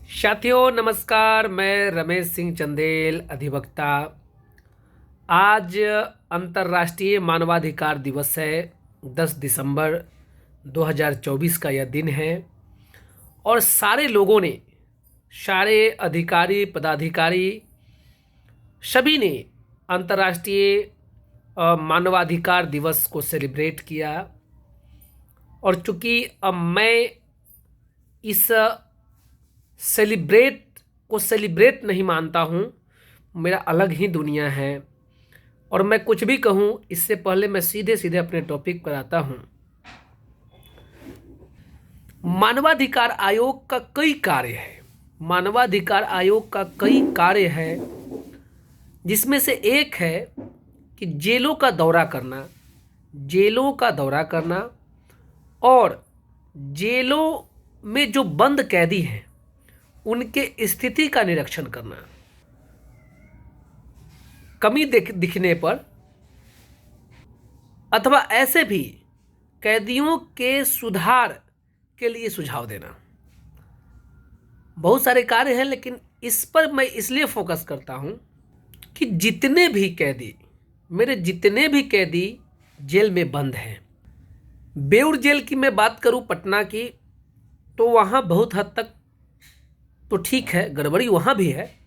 साथियों नमस्कार। मैं रमेश सिंह चंदेल अधिवक्ता। आज अंतर्राष्ट्रीय मानवाधिकार दिवस है। 10 दिसंबर 2024 का यह दिन है और सारे लोगों ने, सारे अधिकारी पदाधिकारी सभी ने अंतर्राष्ट्रीय मानवाधिकार दिवस को सेलिब्रेट किया। और चूंकि अब मैं इस सेलिब्रेट नहीं मानता हूँ, मेरा अलग ही दुनिया है और मैं कुछ भी कहूँ इससे पहले मैं सीधे सीधे अपने टॉपिक पर आता हूँ। मानवाधिकार आयोग का कई कार्य है। मानवाधिकार आयोग का कई कार्य है जिसमें से एक है कि जेलों का दौरा करना और जेलों में जो बंद कैदी हैं उनके स्थिति का निरीक्षण करना। कमी दिखने पर अथवा ऐसे भी कैदियों के सुधार के लिए सुझाव देना। बहुत सारे कार्य हैं, लेकिन इस पर मैं इसलिए फोकस करता हूं कि जितने भी कैदी जेल में बंद हैं। बेउर जेल की मैं बात करूं पटना की, तो वहां बहुत हद तक तो ठीक है, गड़बड़ी वहाँ भी है।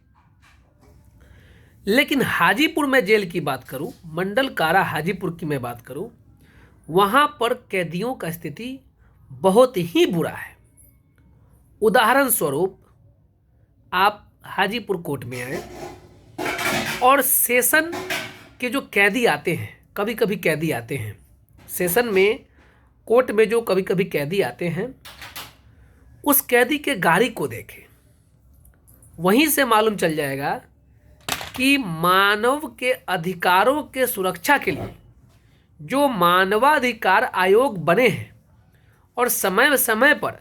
लेकिन हाजीपुर में जेल की बात करूँ, मंडल कारा हाजीपुर की मैं बात करूँ, वहाँ पर कैदियों का स्थिति बहुत ही बुरा है। उदाहरण स्वरूप आप हाजीपुर कोर्ट में आए और सेशन के जो कैदी आते हैं, कभी कभी कैदी आते हैं सेशन में, कोर्ट में जो कभी कभी कैदी आते हैं, उस कैदी के गाड़ी को देखें। वहीं से मालूम चल जाएगा कि मानव के अधिकारों के सुरक्षा के लिए जो मानवाधिकार आयोग बने हैं और समय समय पर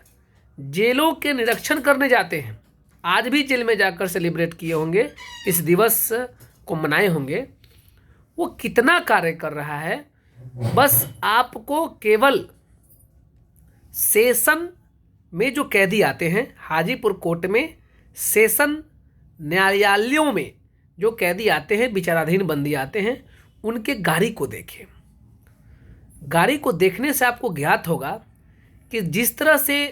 जेलों के निरीक्षण करने जाते हैं, आज भी जेल में जाकर सेलिब्रेट किए होंगे, इस दिवस को मनाए होंगे, वो कितना कार्य कर रहा है। बस आपको केवल सेशन में जो कैदी आते हैं, हाजीपुर कोर्ट में सेशन न्यायालयों में जो कैदी आते हैं, विचाराधीन बंदी आते हैं, उनके गाड़ी को देखें। गाड़ी को देखने से आपको ज्ञात होगा कि जिस तरह से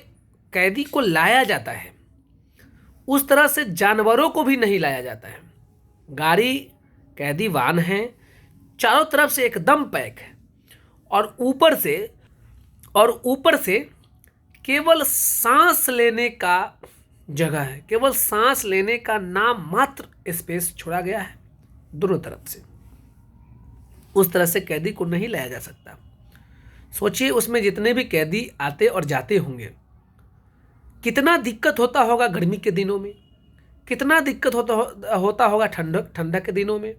कैदी को लाया जाता है उस तरह से जानवरों को भी नहीं लाया जाता है। गाड़ी कैदी वाहन है, चारों तरफ से एकदम पैक है और ऊपर से केवल सांस लेने का जगह है, केवल सांस लेने का नाम मात्र स्पेस छोड़ा गया है दोनों तरफ से। उस तरह से कैदी को नहीं लाया जा सकता। सोचिए उसमें जितने भी कैदी आते और जाते होंगे, कितना दिक्कत होता होगा गर्मी के दिनों में, कितना दिक्कत होता होगा ठंडा के दिनों में,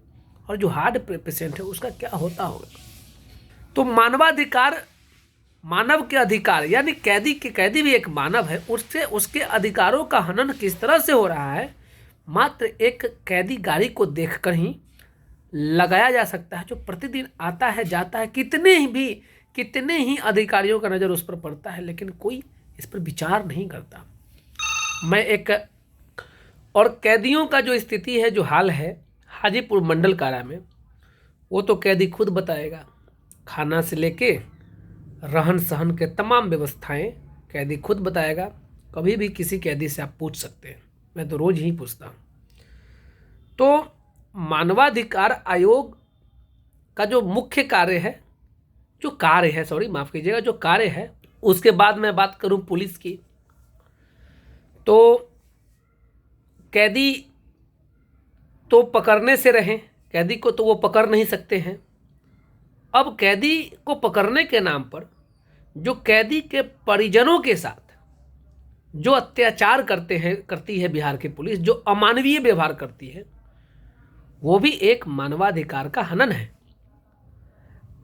और जो हार्ट पेशेंट है उसका क्या होता होगा। तो मानव के अधिकार, यानी कैदी भी एक मानव है, उसके अधिकारों का हनन किस तरह से हो रहा है, मात्र एक कैदी गाड़ी को देखकर ही लगाया जा सकता है, जो प्रतिदिन आता है जाता है। कितने ही अधिकारियों का नज़र उस पर पड़ता है, लेकिन कोई इस पर विचार नहीं करता। और कैदियों का जो स्थिति है, जो हाल है हाजीपुर मंडल कारा में, वो तो कैदी खुद बताएगा। खाना से लेके रहन सहन के तमाम व्यवस्थाएं कैदी खुद बताएगा। कभी भी किसी कैदी से आप पूछ सकते हैं, मैं तो रोज ही पूछता हूँ। तो मानवाधिकार आयोग का जो मुख्य कार्य है, जो कार्य है, उसके बाद मैं बात करूं पुलिस की, तो कैदी तो पकड़ने से रहे, कैदी को तो वो पकड़ नहीं सकते हैं। अब कैदी को पकड़ने के नाम पर जो कैदी के परिजनों के साथ जो अत्याचार करती है बिहार की पुलिस, जो अमानवीय व्यवहार करती है, वो भी एक मानवाधिकार का हनन है।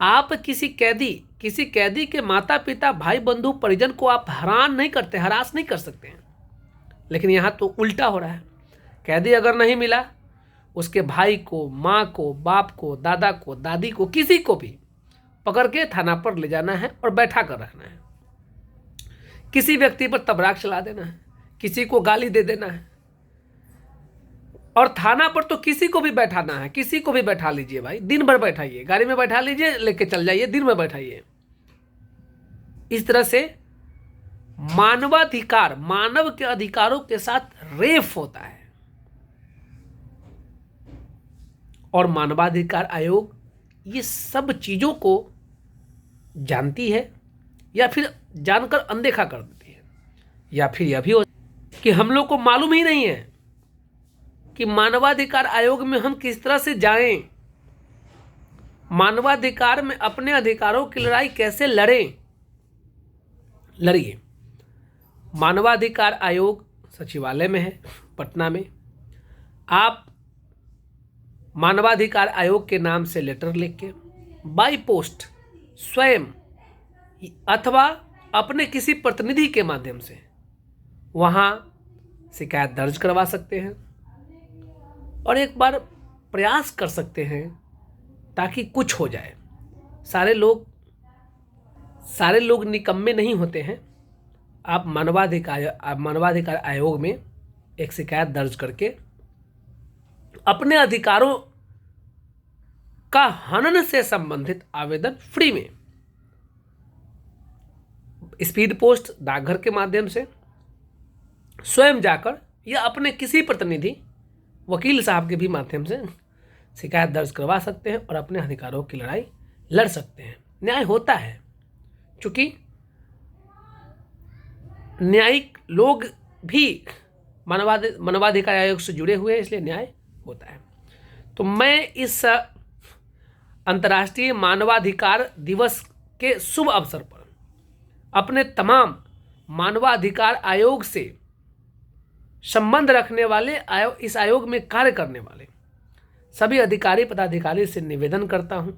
आप किसी कैदी के माता पिता, भाई बंधु, परिजन को आप हरास नहीं कर सकते हैं, लेकिन यहाँ तो उल्टा हो रहा है। कैदी अगर नहीं मिला, उसके भाई को, माँ को, बाप को, दादा को, दादी को, किसी को भी पकड़ के थाना पर ले जाना है और बैठा कर रखना है। किसी व्यक्ति पर तबराक चला देना है, किसी को गाली दे देना है। और थाना पर तो किसी को भी बैठाना है, किसी को भी बैठा लीजिए भाई, दिन भर बैठाइए, गाड़ी में बैठा लीजिए, लेके चल जाइए, दिन में बैठाइए। इस तरह से मानवाधिकार, मानव के अधिकारों के साथ रेप होता है। और मानवाधिकार आयोग ये सब चीजों को जानती है या फिर जानकर अनदेखा कर देती है, या फिर यह भी हो कि हम लोग को मालूम ही नहीं है कि मानवाधिकार आयोग में हम किस तरह से जाएं, मानवाधिकार में अपने अधिकारों की लड़ाई कैसे लड़िए। मानवाधिकार आयोग सचिवालय में है, पटना में। आप मानवाधिकार आयोग के नाम से लेटर लिख के बाई पोस्ट स्वयं अथवा अपने किसी प्रतिनिधि के माध्यम से वहाँ शिकायत दर्ज करवा सकते हैं और एक बार प्रयास कर सकते हैं ताकि कुछ हो जाए। सारे लोग निकम्मे नहीं होते हैं। आप मानवाधिकार आयोग में एक शिकायत दर्ज करके अपने अधिकारों का हनन से संबंधित आवेदन फ्री में स्पीड पोस्ट, डाकघर के माध्यम से स्वयं जाकर या अपने किसी प्रतिनिधि, वकील साहब के भी माध्यम से शिकायत दर्ज करवा सकते हैं और अपने अधिकारों की लड़ाई लड़ सकते हैं। न्याय होता है, क्योंकि न्यायिक लोग भी मानवाधिकार आयोग से जुड़े हुए हैं, इसलिए न्याय होता है। तो मैं इस अंतर्राष्ट्रीय मानवाधिकार दिवस के शुभ अवसर पर अपने तमाम मानवाधिकार आयोग से संबंध रखने वाले, इस आयोग में कार्य करने वाले सभी अधिकारी पदाधिकारी से निवेदन करता हूं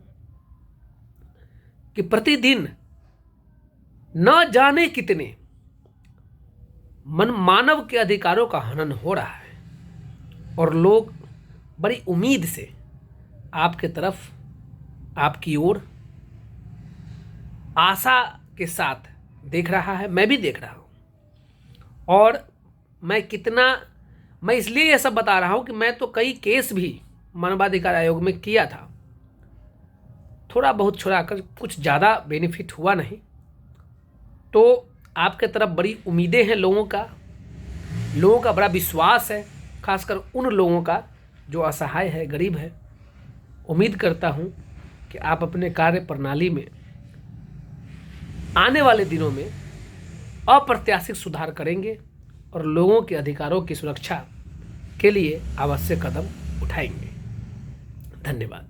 कि प्रतिदिन न जाने कितने मानव के अधिकारों का हनन हो रहा है और लोग बड़ी उम्मीद से आपके तरफ, आपकी ओर आशा के साथ देख रहा है। मैं भी देख रहा हूं और मैं इसलिए यह सब बता रहा हूं कि मैं तो कई केस भी मानवाधिकार आयोग में किया था, थोड़ा बहुत छुड़ाकर, कुछ ज़्यादा बेनिफिट हुआ नहीं। तो आपके तरफ बड़ी उम्मीदें हैं, लोगों का बड़ा विश्वास है, खासकर उन लोगों का जो असहाय है, गरीब है। उम्मीद करता हूं कि आप अपने कार्य प्रणाली में आने वाले दिनों में अप्रत्याशित सुधार करेंगे और लोगों के अधिकारों की सुरक्षा के लिए आवश्यक कदम उठाएंगे। धन्यवाद।